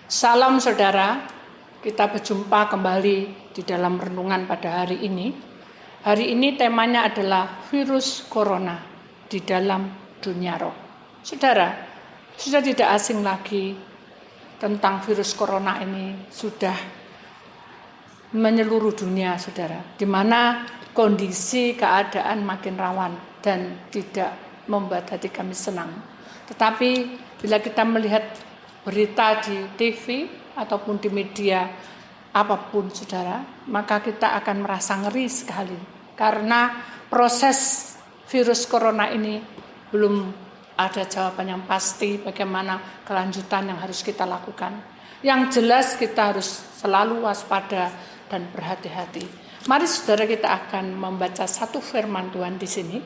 Salam saudara, kita berjumpa kembali di dalam renungan pada hari ini. Hari ini temanya adalah virus corona di dalam dunia roh. Saudara, sudah tidak asing lagi tentang virus corona ini, sudah menyeluruh dunia saudara, di mana kondisi keadaan makin rawan dan tidak membuat hati kami senang. Tetapi bila kita melihat berita di TV ataupun di media apapun saudara, maka kita akan merasa ngeri sekali karena proses virus corona ini belum ada jawaban yang pasti bagaimana kelanjutan yang harus kita lakukan. Yang jelas kita harus selalu waspada dan berhati-hati. Mari saudara, kita akan membaca satu firman Tuhan di sini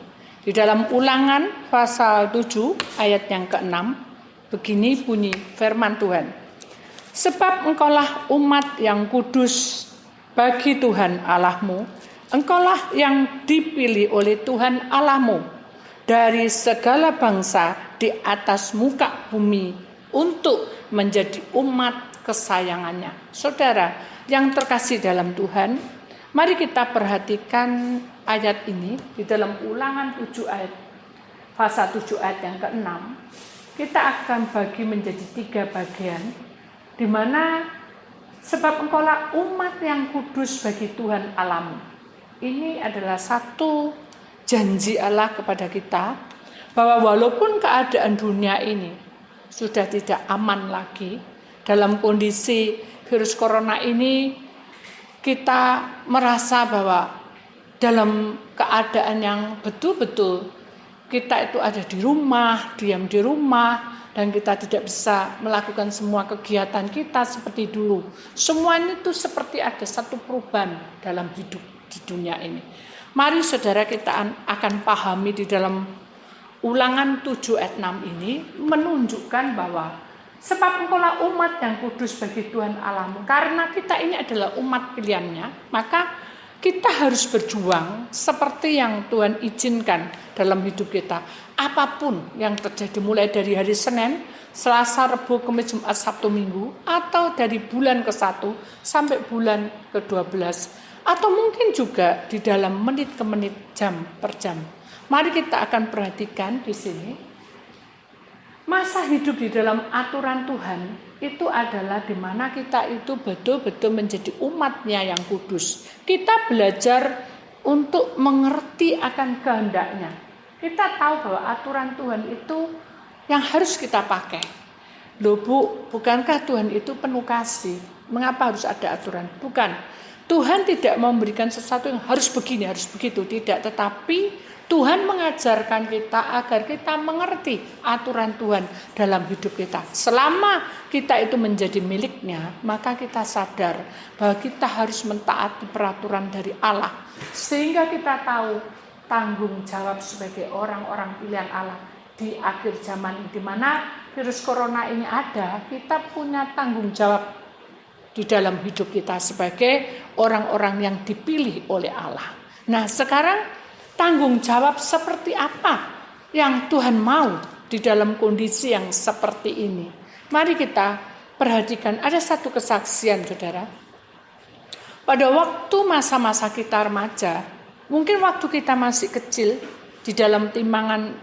di dalam Ulangan pasal 7 ayat yang ke-6. Begini bunyi firman Tuhan. Sebab engkaulah umat yang kudus bagi Tuhan Allahmu, engkaulah yang dipilih oleh Tuhan Allahmu dari segala bangsa di atas muka bumi untuk menjadi umat kesayangannya. Saudara yang terkasih dalam Tuhan, mari kita perhatikan ayat ini di dalam Ulangan 7 ayat pasal 7 ayat yang ke-6. Kita akan bagi menjadi 3 bagian, di mana sebab engkaulah umat yang kudus bagi Tuhan Allahmu. Ini adalah satu janji Allah kepada kita, bahwa walaupun keadaan dunia ini sudah tidak aman lagi, dalam kondisi virus corona ini kita merasa bahwa dalam keadaan yang betul-betul kita itu ada di rumah, diam di rumah, dan kita tidak bisa melakukan semua kegiatan kita seperti dulu. Semuanya itu seperti ada satu perubahan dalam hidup di dunia ini. Mari saudara, kita akan pahami di dalam Ulangan 7 ayat 6 ini menunjukkan bahwa sebab engkaulah umat yang kudus bagi Tuhan Allahmu. Karena kita ini adalah umat pilihannya, maka kita harus berjuang seperti yang Tuhan izinkan dalam hidup kita. Apapun yang terjadi mulai dari hari Senin, Selasa, Rabu, Kamis, Jumat, Sabtu, Minggu, atau dari bulan ke-1 sampai bulan ke-12, atau mungkin juga di dalam menit ke menit, jam per jam. Mari kita akan perhatikan di sini. Masa hidup di dalam aturan Tuhan itu adalah di mana kita itu betul-betul menjadi umatnya yang kudus. Kita belajar untuk mengerti akan kehendaknya. Kita tahu bahwa aturan Tuhan itu yang harus kita pakai. Loh Bu, bukankah Tuhan itu penuh kasih? Mengapa harus ada aturan? Bukan. Tuhan tidak memberikan sesuatu yang harus begini, harus begitu. Tidak, tetapi Tuhan mengajarkan kita agar kita mengerti aturan Tuhan dalam hidup kita. Selama kita itu menjadi miliknya, maka kita sadar bahwa kita harus mentaati peraturan dari Allah. Sehingga kita tahu tanggung jawab sebagai orang-orang pilihan Allah di akhir zaman, di mana virus corona ini ada, kita punya tanggung jawab di dalam hidup kita sebagai orang-orang yang dipilih oleh Allah. Nah, sekarang tanggung jawab seperti apa yang Tuhan mau di dalam kondisi yang seperti ini? Mari kita perhatikan, ada satu kesaksian saudara. Pada waktu masa-masa kita remaja, mungkin waktu kita masih kecil, di dalam timbangan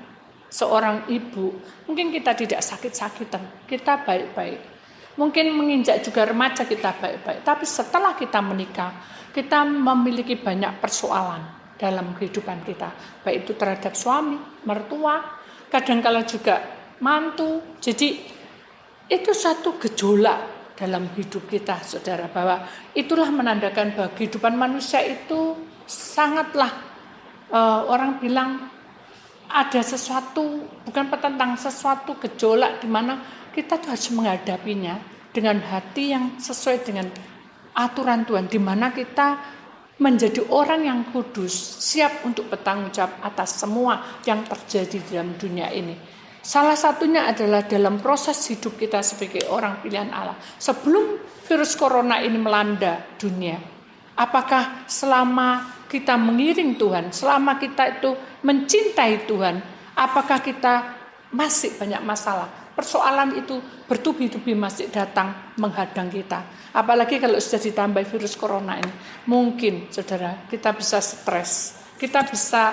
seorang ibu, mungkin kita tidak sakit-sakitan, kita baik-baik. Mungkin menginjak juga remaja kita baik-baik. Tapi setelah kita menikah, kita memiliki banyak persoalan dalam kehidupan kita, baik itu terhadap suami, mertua, kadang-kala juga mantu. Jadi itu satu gejolak dalam hidup kita saudara, bahwa itulah menandakan bahwa kehidupan manusia itu sangatlah orang bilang ada sesuatu, bukan tentang sesuatu gejolak di mana kita tuh harus menghadapinya dengan hati yang sesuai dengan aturan Tuhan, di mana kita menjadi orang yang kudus, siap untuk bertanggung jawab atas semua yang terjadi dalam dunia ini. Salah satunya adalah dalam proses hidup kita sebagai orang pilihan Allah. Sebelum virus corona ini melanda dunia, apakah selama kita mengiring Tuhan, selama kita itu mencintai Tuhan, apakah kita masih banyak masalah? persoalan itu bertubi-tubi masih datang menghadang kita. Apalagi kalau sudah ditambah virus corona ini. Mungkin saudara kita bisa stres, kita bisa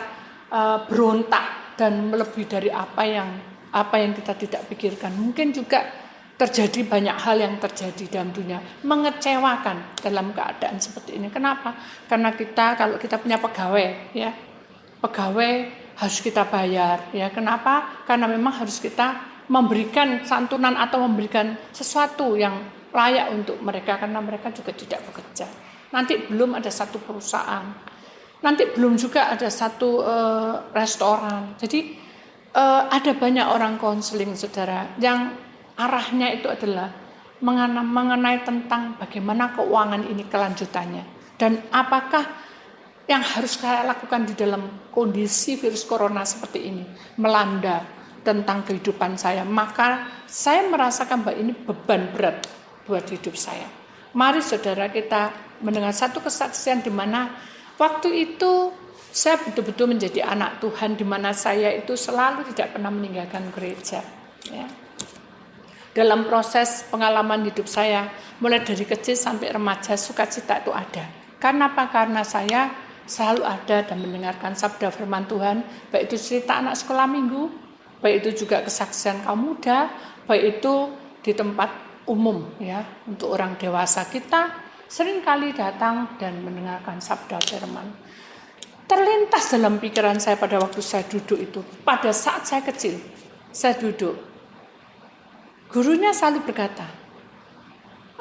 berontak dan melebihi dari apa yang kita tidak pikirkan. Mungkin juga terjadi banyak hal yang terjadi dalam dunia, mengecewakan dalam keadaan seperti ini. Kenapa? Karena kalau kita punya pegawai, ya, pegawai harus kita bayar, ya. Kenapa? Karena memang harus kita memberikan santunan atau memberikan sesuatu yang layak untuk mereka, karena mereka juga tidak bekerja. Nanti belum ada satu perusahaan, nanti belum juga ada satu restoran. Jadi ada banyak orang konseling, saudara, yang arahnya itu adalah mengenai tentang bagaimana keuangan ini kelanjutannya. Dan apakah yang harus saya lakukan di dalam kondisi virus corona seperti ini melanda tentang kehidupan saya. Maka saya merasakan bahwa ini beban berat buat hidup saya. Mari saudara kita mendengar satu kesaksian di mana waktu itu saya betul-betul menjadi anak Tuhan, di mana saya itu selalu tidak pernah meninggalkan gereja, ya. Dalam proses pengalaman hidup saya, mulai dari kecil sampai remaja, sukacita itu ada. Karena apa? Karena saya selalu ada dan mendengarkan sabda firman Tuhan, baik itu cerita anak sekolah minggu, baik itu juga kesaksian kaum muda, baik itu di tempat umum, ya, untuk orang dewasa. Kita seringkali datang dan mendengarkan sabda firman. Terlintas dalam pikiran saya pada waktu saya duduk itu, pada saat saya kecil, saya duduk. Gurunya selalu berkata,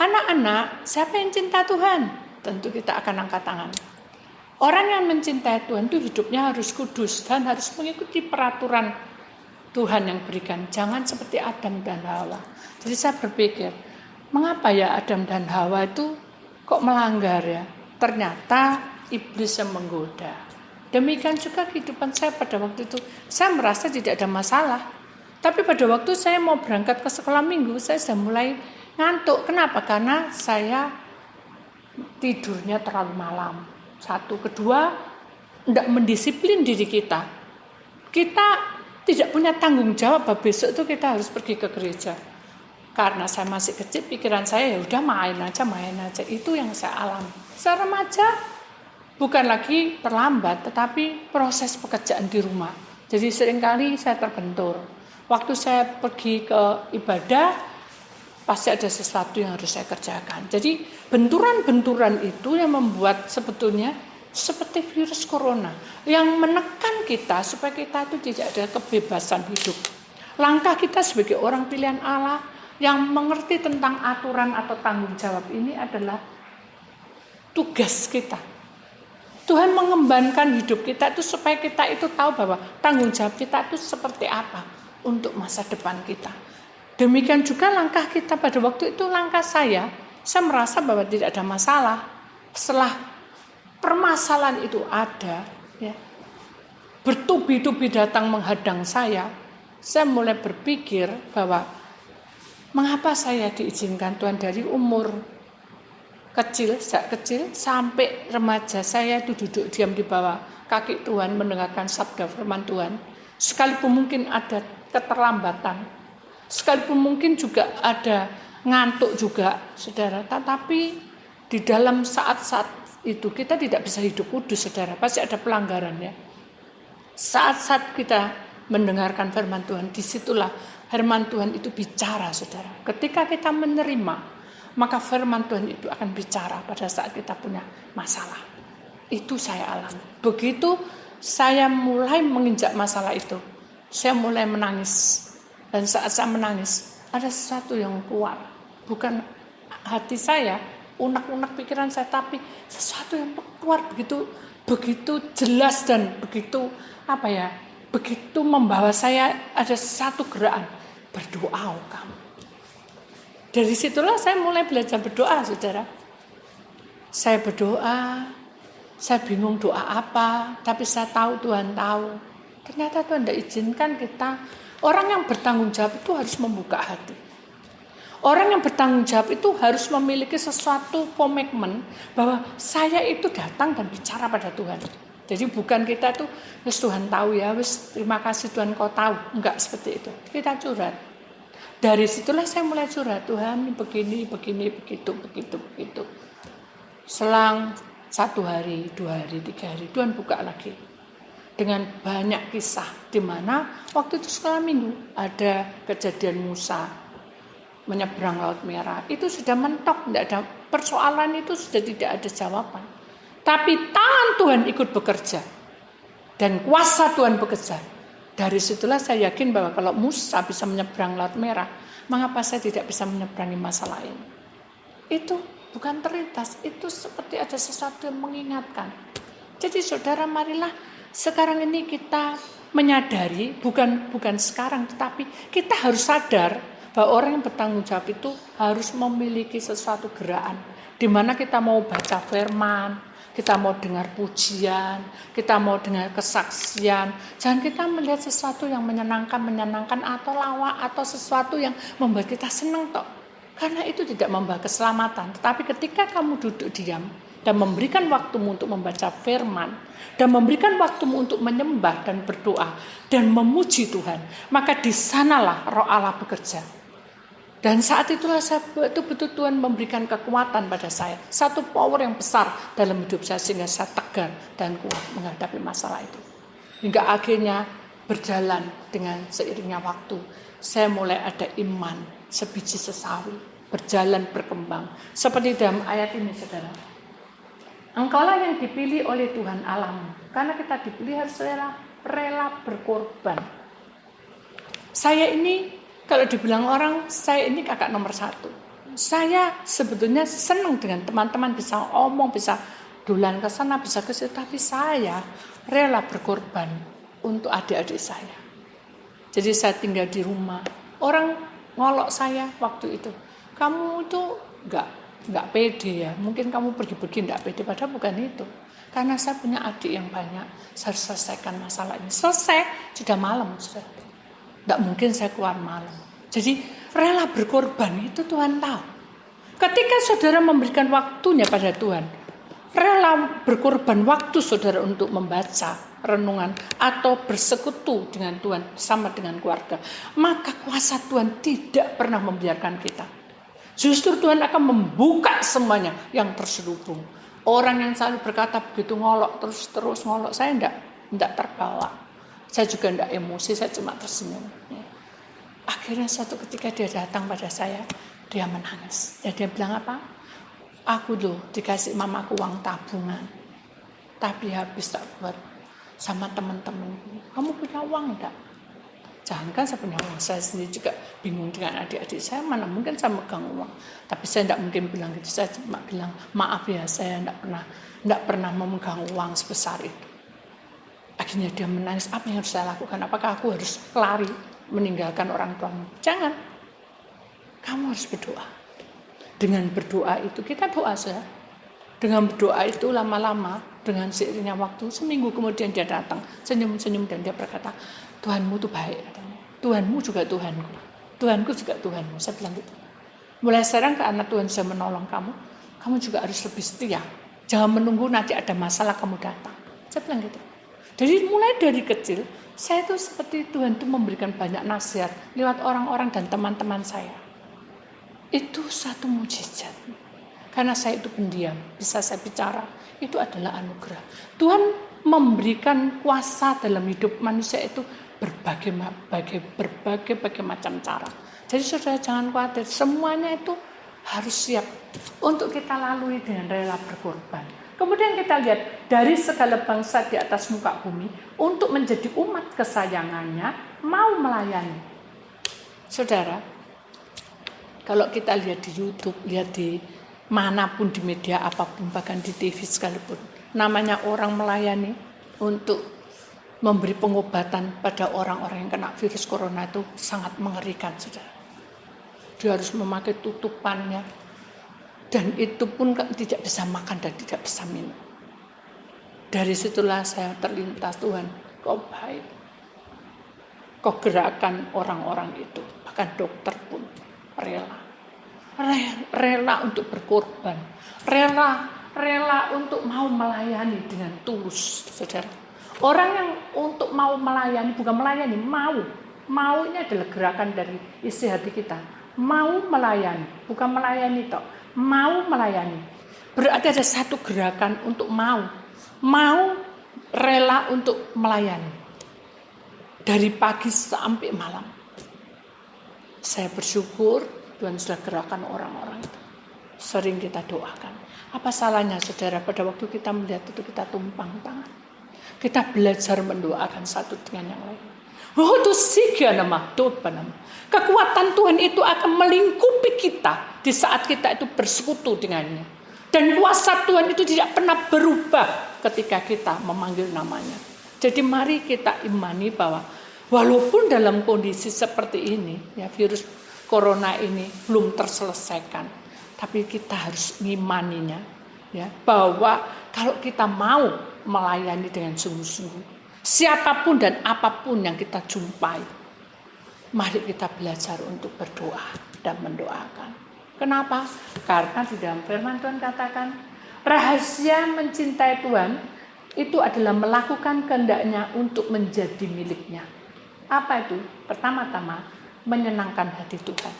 anak-anak, siapa yang cinta Tuhan? Tentu kita akan angkat tangan. Orang yang mencintai Tuhan itu hidupnya harus kudus dan harus mengikuti peraturan Tuhan yang berikan. Jangan seperti Adam dan Hawa. Jadi saya berpikir, mengapa ya Adam dan Hawa itu kok melanggar ya? Ternyata iblis yang menggoda. Demikian juga kehidupan saya pada waktu itu. Saya merasa tidak ada masalah. Tapi pada waktu saya mau berangkat ke sekolah minggu, saya sudah mulai ngantuk. Kenapa? Karena saya tidurnya terlalu malam. Satu, kedua, tidak mendisiplin diri kita. Kita tidak punya tanggung jawab bahwa besok itu kita harus pergi ke gereja. Karena saya masih kecil, pikiran saya ya udah main aja. Itu yang saya alami. Saya remaja, bukan lagi terlambat, tetapi proses pekerjaan di rumah. Jadi seringkali saya terbentur. Waktu saya pergi ke ibadah, pasti ada sesuatu yang harus saya kerjakan. Jadi benturan-benturan itu yang membuat sebetulnya seperti virus corona, yang menekan kita supaya kita itu tidak ada kebebasan hidup. Langkah kita sebagai orang pilihan Allah yang mengerti tentang aturan atau tanggung jawab ini adalah tugas kita. Tuhan mengembangkan hidup kita itu supaya kita itu tahu bahwa tanggung jawab kita itu seperti apa untuk masa depan kita. Demikian juga langkah kita pada waktu itu, langkah saya merasa bahwa tidak ada masalah. Setelah permasalahan itu ada, ya, bertubi-tubi datang menghadang saya mulai berpikir bahwa mengapa saya diizinkan Tuhan dari umur sejak kecil sampai remaja saya itu duduk diam di bawah kaki Tuhan mendengarkan sabda firman Tuhan. Sekalipun mungkin ada keterlambatan, sekalipun mungkin juga ada ngantuk juga, saudara. Tetapi di dalam saat-saat itu kita tidak bisa hidup kudus, saudara. Pasti ada pelanggaran, ya. Saat-saat kita mendengarkan firman Tuhan, disitulah firman Tuhan itu bicara, saudara. Ketika kita menerima, maka firman Tuhan itu akan bicara pada saat kita punya masalah. Itu saya alami. Begitu saya mulai menginjak masalah itu, saya mulai menangis. Dan saat saya menangis, ada sesuatu yang keluar. Bukan hati saya, unek-unek pikiran saya, tapi sesuatu yang keluar begitu jelas dan begitu begitu membawa saya ada satu gerakan, berdoa kamu. Dari situlah saya mulai belajar berdoa, saudara. Saya berdoa, saya bingung doa apa, tapi saya tahu Tuhan tahu. Ternyata Tuhan tidak izinkan kita. Orang yang bertanggung jawab itu harus membuka hati. Orang yang bertanggung jawab itu harus memiliki sesuatu komitmen bahwa saya itu datang dan bicara pada Tuhan. Jadi bukan kita tuh, wis Tuhan tahu ya, wis terima kasih Tuhan kau tahu. Enggak seperti itu. Kita curhat. Dari situlah saya mulai curhat, Tuhan begini, begitu. Selang 1 hari, 2 hari, 3 hari, Tuhan buka lagi. Dengan banyak kisah, di mana waktu itu sekolah minggu, ada kejadian Musa menyeberang Laut Merah. Itu sudah mentok, tidak ada persoalan, itu sudah tidak ada jawaban. Tapi tangan Tuhan ikut bekerja. Dan kuasa Tuhan bekerja. Dari situlah saya yakin bahwa kalau Musa bisa menyeberang Laut Merah, mengapa saya tidak bisa menyeberangi masalah ini? Itu bukan terlintas, itu seperti ada sesuatu yang mengingatkan. Jadi saudara, marilah sekarang ini kita menyadari, bukan sekarang, tetapi kita harus sadar bahwa orang yang bertanggung jawab itu harus memiliki sesuatu gerakan, di mana kita mau baca firman, kita mau dengar pujian, kita mau dengar kesaksian. Jangan kita melihat sesuatu yang menyenangkan atau lawak atau sesuatu yang membuat kita senang toh. Karena itu tidak membawa keselamatan. Tetapi ketika kamu duduk diam dan memberikan waktumu untuk membaca firman dan memberikan waktumu untuk menyembah dan berdoa dan memuji Tuhan, maka di sanalah Roh Allah bekerja. Dan saat itulah saya betul-betul Tuhan memberikan kekuatan pada saya. Satu power yang besar dalam hidup saya sehingga saya tegar dan kuat menghadapi masalah itu. Hingga akhirnya berjalan dengan seiringnya waktu. Saya mulai ada iman sebiji sesawi. Berjalan berkembang. Seperti dalam ayat ini saudara. Engkaulah yang dipilih oleh Tuhan Allahmu. Karena kita dipilih harus rela berkorban. Saya ini, kalau dibilang orang, saya ini kakak nomor 1. Saya sebetulnya senang dengan teman-teman bisa omong, bisa dulan ke sana, bisa ke situ. Tapi saya rela berkorban untuk adik-adik saya. Jadi saya tinggal di rumah. Orang ngolok saya waktu itu. Kamu itu enggak pede ya. Mungkin kamu pergi-pergi enggak pede. Padahal bukan itu. Karena saya punya adik yang banyak. Saya harus selesaikan masalah ini. Selesai, sudah malam. Sudah. Tidak mungkin saya keluar malam. Jadi rela berkorban itu Tuhan tahu. Ketika saudara memberikan waktunya pada Tuhan, rela berkorban waktu saudara untuk membaca renungan atau bersekutu dengan Tuhan sama dengan keluarga, maka kuasa Tuhan tidak pernah membiarkan kita. Justru Tuhan akan membuka semuanya yang terselubung. Orang yang selalu berkata begitu ngolok terus ngolok, saya tidak terbawa. Saya juga tidak emosi, saya cuma tersenyum. Akhirnya suatu ketika dia datang pada saya, dia menangis. Dan dia bilang apa? Aku loh dikasih mamaku uang tabungan, tapi habis tak buat sama teman-temanku. Kamu punya uang enggak? Jangankan saya punya uang, saya sendiri juga bingung dengan adik-adik saya, mana mungkin saya megang uang. Tapi saya tidak mungkin bilang gitu, saya cuma bilang maaf ya, saya tidak pernah memegang uang sebesar itu. Akhirnya dia menangis, apa yang harus saya lakukan? Apakah aku harus lari meninggalkan orang tuamu? Jangan. Kamu harus berdoa. Dengan berdoa itu, kita doa saja. Dengan berdoa itu lama-lama, dengan seiringnya waktu, seminggu kemudian dia datang, senyum-senyum dan dia berkata, Tuhanmu itu baik. Katanya. Tuhanmu juga Tuhanku. Tuhanku juga Tuhanmu. Saya bilang gitu. Mulai sekarang karena Tuhan sudah menolong kamu juga harus lebih setia. Jangan menunggu nanti ada masalah kamu datang. Saya bilang gitu. Jadi mulai dari kecil, saya itu seperti Tuhan itu memberikan banyak nasihat lewat orang-orang dan teman-teman saya. Itu satu mujizat. Karena saya itu pendiam, bisa saya bicara, itu adalah anugerah. Tuhan memberikan kuasa dalam hidup manusia itu berbagai macam cara. Jadi saudara jangan khawatir, semuanya itu harus siap untuk kita lalui dengan rela berkorban. Kemudian kita lihat dari segala bangsa di atas muka bumi untuk menjadi umat kesayangannya mau melayani. Saudara, kalau kita lihat di YouTube, lihat di manapun di media apapun, bahkan di TV sekalipun, namanya orang melayani untuk memberi pengobatan pada orang-orang yang kena virus corona itu sangat mengerikan, saudara. Dia harus memakai tutupannya. Dan itu pun tidak bisa makan dan tidak bisa minum. Dari situlah saya terlintas, Tuhan, Kau baik. Kau gerakan orang-orang itu. Bahkan dokter pun rela. Rela untuk berkorban. Rela untuk mau melayani dengan tulus, saudara. Orang yang untuk mau melayani, bukan melayani, mau. Mau ini adalah gerakan dari isi hati kita. Mau melayani, bukan melayani tok. Mau melayani. Berarti ada satu gerakan untuk mau. Mau rela untuk melayani. Dari pagi sampai malam. Saya bersyukur Tuhan sudah gerakan orang-orang itu. Sering kita doakan. Apa salahnya saudara pada waktu kita melihat itu kita tumpang tangan. Kita belajar mendoakan satu dengan yang lain. Oh itu siga nama, doa nama. Kekuatan Tuhan itu akan melingkupi kita di saat kita itu bersekutu dengannya. Dan kuasa Tuhan itu tidak pernah berubah ketika kita memanggil namanya. Jadi mari kita imani bahwa walaupun dalam kondisi seperti ini, ya virus corona ini belum terselesaikan, tapi kita harus mengimaninya, ya bahwa kalau kita mau melayani dengan sungguh-sungguh, siapapun dan apapun yang kita jumpai, mari kita belajar untuk berdoa dan mendoakan. Kenapa? Karena di dalam firman Tuhan katakan, rahasia mencintai Tuhan itu adalah melakukan kehendak-Nya untuk menjadi miliknya. Apa itu? Pertama-tama, menyenangkan hati Tuhan.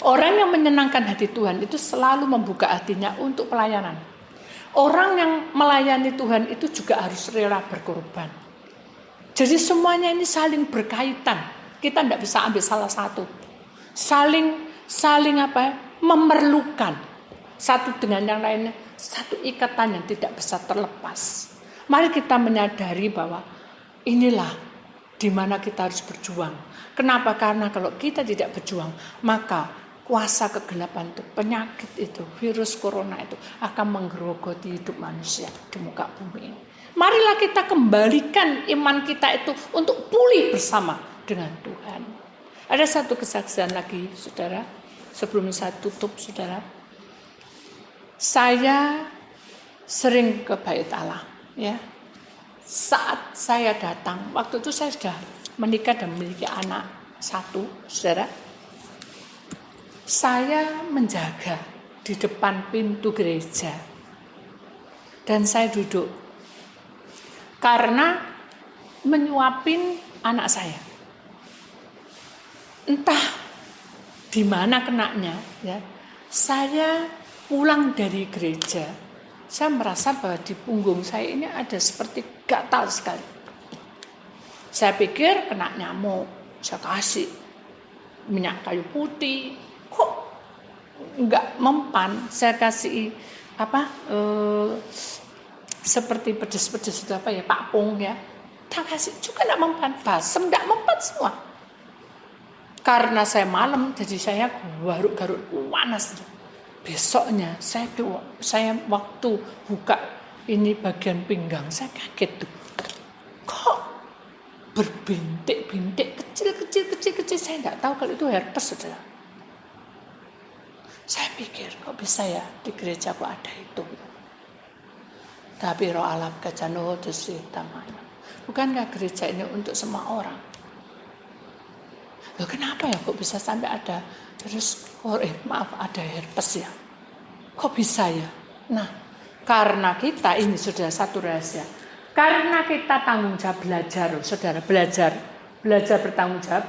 Orang yang menyenangkan hati Tuhan itu selalu membuka hatinya untuk pelayanan. Orang yang melayani Tuhan itu juga harus rela berkorban. Jadi semuanya ini saling berkaitan. Kita tidak bisa ambil salah satu. Saling memerlukan satu dengan yang lainnya. Satu ikatan yang tidak bisa terlepas. Mari kita menyadari bahwa inilah di mana kita harus berjuang. Kenapa? Karena kalau kita tidak berjuang, maka kuasa kegelapan itu, penyakit itu, virus corona itu akan menggerogoti hidup manusia di muka bumi ini. Marilah kita kembalikan iman kita itu untuk pulih bersama dengan Tuhan. Ada satu kesaksian lagi, saudara. Sebelum saya tutup, saudara. Saya sering ke Bait Allah, ya. Saat saya datang, waktu itu saya sudah menikah dan memiliki anak satu, saudara. Saya menjaga di depan pintu gereja dan saya duduk karena menyuapin anak saya. Entah di mana kenanya, ya. Saya pulang dari gereja, saya merasa bahwa di punggung saya ini ada seperti gatal sekali. Saya pikir kena nyamuk, saya kasih minyak kayu putih. Kok enggak mempan, saya kasih seperti pedes-pedes itu pakpung ya, tak kasih juga enggak mempan, basem enggak mempan semua. Karena saya malam, jadi saya garuk-garuk panas. Besoknya saya waktu buka ini bagian pinggang, saya kaget tuh, kok berbintik-bintik kecil, saya enggak tahu kalau itu herpes, saudara. Saya pikir kok bisa ya di gereja kok ada itu. Tapi roh Allah kajano desi tamanya. Bukankah gereja ini untuk semua orang? Loh kenapa ya kok bisa sampai ada ada herpes ya? Kok bisa ya? Nah, karena kita ini sudah satu rahasia. Karena kita tanggung jawab belajar, saudara, belajar bertanggung jawab,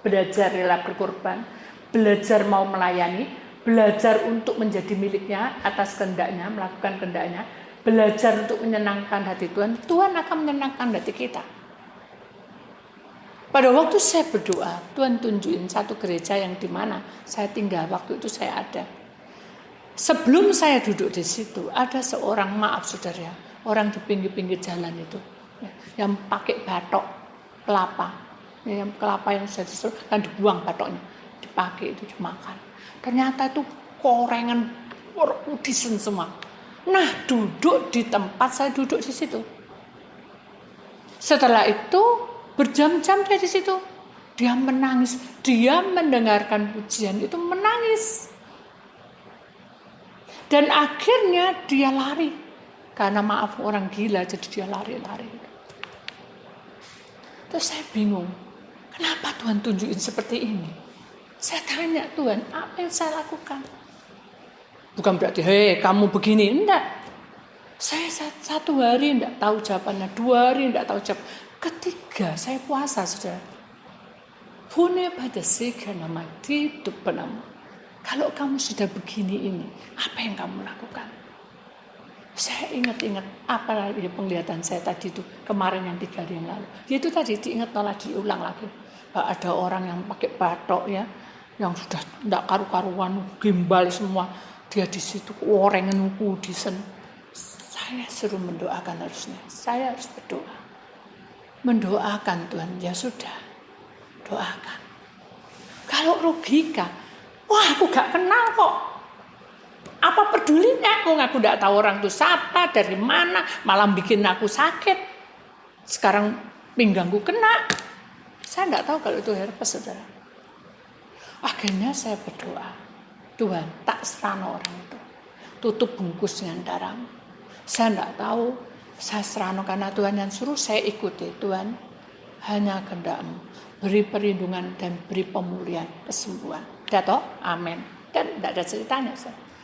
belajar rela berkorban, belajar mau melayani, belajar untuk menjadi miliknya atas kehendaknya, melakukan kehendaknya, belajar untuk menyenangkan hati Tuhan, Tuhan akan menyenangkan hati kita. Pada waktu saya berdoa, Tuhan tunjukin satu gereja yang di mana saya tinggal, waktu itu saya ada. Sebelum saya duduk di situ, ada seorang, maaf saudara, orang di pinggir-pinggir jalan itu, yang pakai batok kelapa, yang kelapa yang sudah disuruh, kan dibuang batoknya, dipakai itu dimakan. Ternyata itu korengan putisen semua. Nah, duduk di tempat saya duduk di situ. Setelah itu berjam-jam dia di situ. Dia menangis, dia mendengarkan pujian itu menangis. Dan akhirnya dia lari. Karena maaf orang gila jadi dia lari-lari. Terus saya bingung. Kenapa Tuhan tunjukin seperti ini? Saya tanya Tuhan, apa yang saya lakukan? Bukan berarti, hei kamu begini. Enggak. Saya 1 hari enggak tahu jawabannya. 2 hari enggak tahu jawabannya. Ketiga saya puasa, saudara. Pune pada nama hidup penamu. Kalau kamu sudah begini ini, apa yang kamu lakukan? Saya ingat-ingat apa ya penglihatan saya tadi itu kemarin yang 3 hari yang lalu. Itu tadi diingat lagi, diulang lagi. Ada orang yang pakai batok ya, yang sudah tidak karu-karuan, gimbal semua. Dia di situ orang nunggu disen. Saya suruh mendoakan harusnya. Saya harus berdoa. Mendoakan Tuhan, ya sudah. Doakan. Kalau logika, wah aku gak kenal kok. Apa pedulinya aku gak tahu orang itu siapa, dari mana, malah bikin aku sakit. Sekarang pinggangku kena. Saya gak tahu kalau itu herpes, saudara. Akhirnya saya berdoa, Tuhan tak serana orang itu. Tutup bungkus dengan darahmu. Saya gak tahu, saya serana karena Tuhan yang suruh, saya ikuti. Tuhan, hanya kehendak-Mu. Beri perlindungan dan beri pemulihan, kesembuhan. Udah toh? Amin. Dan tidak ada ceritanya.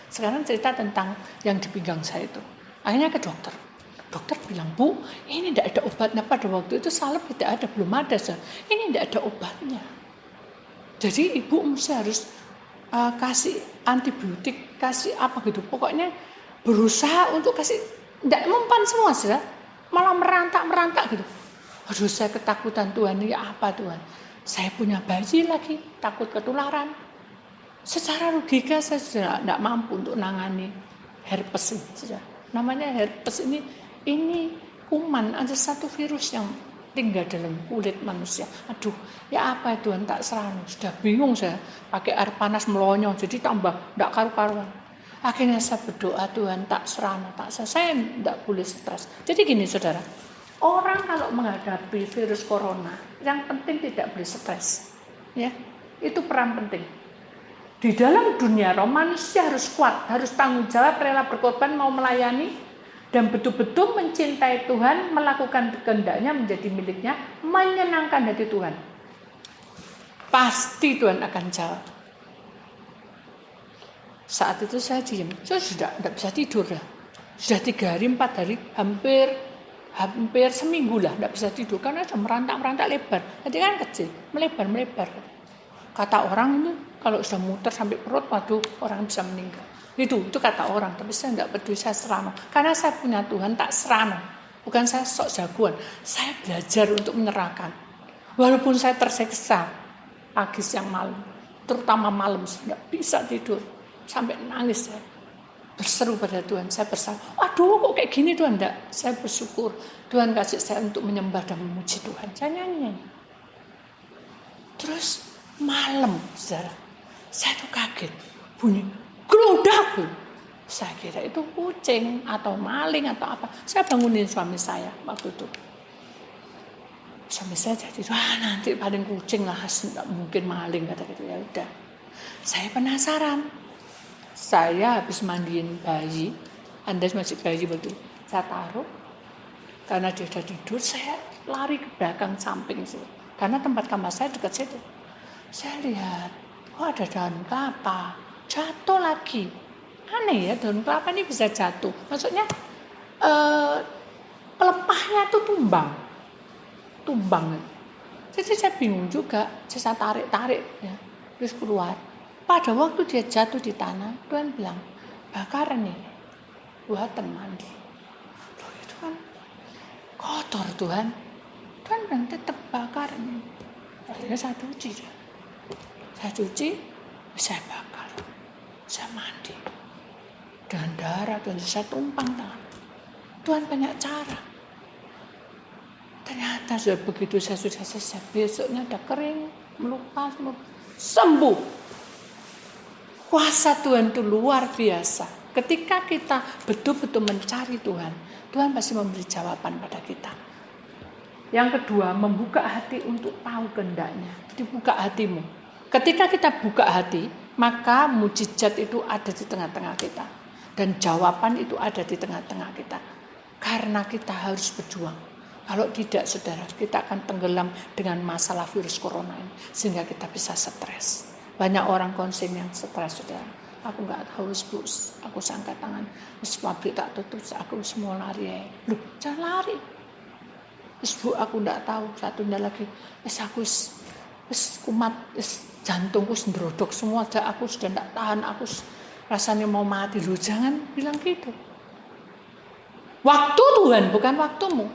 Sekarang cerita tentang yang di pinggang saya itu. Akhirnya ke dokter. Dokter bilang, Bu, ini tidak ada obatnya. Pada waktu itu salep tidak ada, belum ada. Ini tidak ada obatnya. Jadi ibu mesti harus kasih antibiotik, kasih apa gitu. Pokoknya berusaha untuk kasih, tidak mempan semua. Malah merantak gitu. Aduh, saya ketakutan, Tuhan, ya apa Tuhan? Saya punya bayi lagi, takut ketularan. Secara logika saya sudah tidak mampu untuk nangani herpes ini. Namanya herpes ini kuman, ada satu virus yang tinggal dalam kulit manusia. Aduh, ya apa Tuhan, tak serana. Sudah bingung saya, pakai air panas melonyo, jadi tambah tidak karu-karuan. Akhirnya saya berdoa, Tuhan tak serana, saya tidak boleh stres. Jadi gini saudara, orang kalau menghadapi virus corona, yang penting tidak boleh stres. Ya, itu peran penting. Di dalam dunia roh, manusia harus kuat, harus tanggung jawab, rela berkorban, mau melayani, dan betul-betul mencintai Tuhan, melakukan kehendaknya, menjadi miliknya, menyenangkan hati Tuhan. Pasti Tuhan akan jawab. Saat itu saya diam, saya sudah tidak bisa tidur. Sudah 3 hari, 4 hari, hampir seminggu lah tidak bisa tidur karena sudah merantak lebar. Jadi kan kecil, melebar. Kata orang ini kalau sudah muter sampai perut, waduh, orang bisa meninggal. Itu kata orang, tapi saya tidak peduli, saya serana. Karena saya punya Tuhan tak serana. Bukan saya sok jagoan, saya belajar untuk menyerahkan. Walaupun saya tersiksa pagi siang malam, terutama malam saya tidak bisa tidur sampai nangis saya. Berseru pada Tuhan, saya bersalah. Aduh, kok kayak gini Tuhan? Enggak, saya bersyukur Tuhan kasih saya untuk menyembah dan memuji Tuhan. Saya nyanyi. Terus malam, saudara, saya tuh kaget, bunyi geludak. Saya kira itu kucing atau maling atau apa. Saya bangunin suami saya waktu itu. Suami saya jadi, nanti paling kucing lah, nggak mungkin maling, kata gitu. Ya udah, saya penasaran. Saya habis mandiin bayi, Anda masih bayi betul. Saya taruh, karena dia sudah tidur, saya lari ke belakang samping situ. Karena tempat kamar saya dekat situ. Saya lihat, ada daun kelapa, jatuh lagi. Aneh ya, daun kelapa ini bisa jatuh. Maksudnya, pelepahnya itu tumbang. Jadi saya bingung juga, saya tarik ya, terus keluar. Pada waktu dia jatuh di tanah, Tuhan bilang, bakaran ini, buatan mandi. Loh, itu kan kotor Tuhan. Tuhan bilang tetap bakaran ini. Akhirnya saya cuci. Saya bakar. Saya mandi. Dan darah Tuhan, saya tumpang tangan. Tuhan banyak cara. Ternyata sudah begitu saya sudah selesai. Besoknya ada kering, melupas, sembuh. Kuasa Tuhan itu luar biasa. Ketika kita betul-betul mencari Tuhan, Tuhan pasti memberi jawaban pada kita. Yang kedua, membuka hati untuk tahu kehendaknya. Dibuka hatimu. Ketika kita buka hati, maka mujizat itu ada di tengah-tengah kita. Dan jawaban itu ada di tengah-tengah kita. Karena kita harus berjuang. Kalau tidak, saudara, kita akan tenggelam dengan masalah virus corona ini. Sehingga kita bisa stres. Banyak orang konsen yang stres, saudara. Aku nggak tahu, Bu. Aku angkat tangan. Pabrik tak tutup, aku semua lari. Loh, jangan lari. Bu, aku nggak tahu. Satunya lagi, aku wis kumat, wis jantungku ndrodok semua, aku sudah tidak tahan, aku rasanya mau mati. Loh, jangan bilang gitu. Waktu Tuhan bukan waktumu.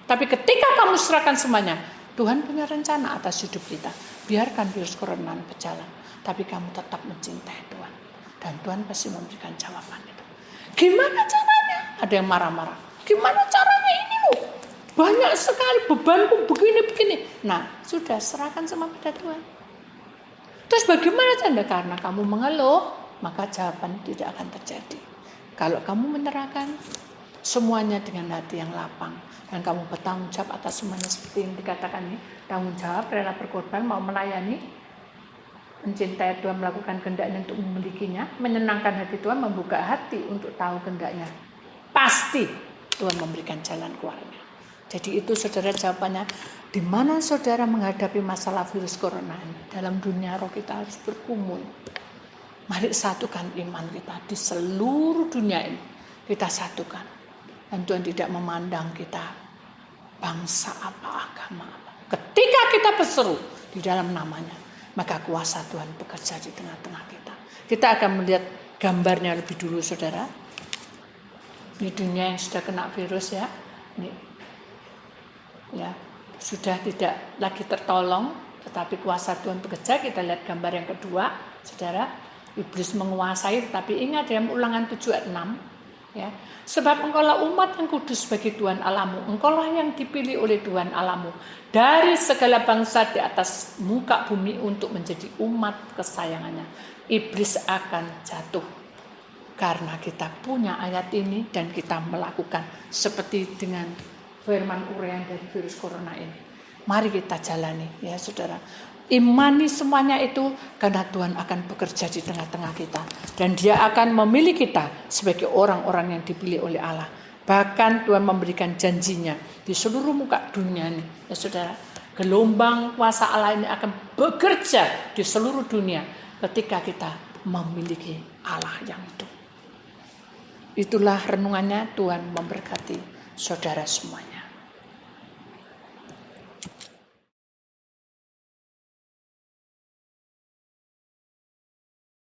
Tapi ketika kamu serahkan semuanya, Tuhan punya rencana atas hidup kita. Biarkan virus corona berjalan, tapi kamu tetap mencintai Tuhan. Dan Tuhan pasti memberikan jawaban itu. Gimana caranya? Ada yang marah-marah. Gimana caranya ini loh? Banyak sekali bebanku begini-begini. Nah, sudah serahkan semua pada Tuhan. Terus bagaimana caranya? Karena kamu mengeluh, maka jawaban tidak akan terjadi. Kalau kamu menyerahkan semuanya dengan hati yang lapang, dan kamu bertanggung jawab atas semuanya seperti yang dikatakan ini, tanggung jawab, rela berkorban, mau melayani, mencintai Tuhan, melakukan kehendaknya untuk memilikinya, menyenangkan hati Tuhan, membuka hati untuk tahu kehendaknya. Pasti Tuhan memberikan jalan keluarnya. Jadi itu saudara jawabannya. Di mana saudara menghadapi masalah virus corona ini, dalam dunia roh kita harus berkumul. Mari satukan iman kita di seluruh dunia ini. Kita satukan. Dan Tuhan tidak memandang kita bangsa apa, agama apa. Ketika kita berseru di dalam namanya, maka kuasa Tuhan bekerja di tengah-tengah kita. Kita akan melihat gambarnya lebih dulu saudara. Ini dunia yang sudah kena virus ya. Ini ya, sudah tidak lagi tertolong, tetapi kuasa Tuhan bekerja. Kita lihat gambar yang kedua, saudara. Iblis menguasai, tetapi ingat dalam Ulangan 7 ayat 6, ya. Sebab engkaulah umat yang kudus bagi Tuhan Allahmu, engkaulah yang dipilih oleh Tuhan Allahmu dari segala bangsa di atas muka bumi untuk menjadi umat kesayangannya. Iblis akan jatuh karena kita punya ayat ini dan kita melakukan seperti dengan firman uraian dari virus corona ini. Mari kita jalani ya saudara. Imani semuanya itu karena Tuhan akan bekerja di tengah-tengah kita. Dan Dia akan memilih kita sebagai orang-orang yang dipilih oleh Allah. Bahkan Tuhan memberikan janjinya di seluruh muka dunia ini. Ya saudara, gelombang kuasa Allah ini akan bekerja di seluruh dunia ketika kita memiliki Allah yang hidup. Itulah renungannya. Tuhan memberkati saudara semuanya.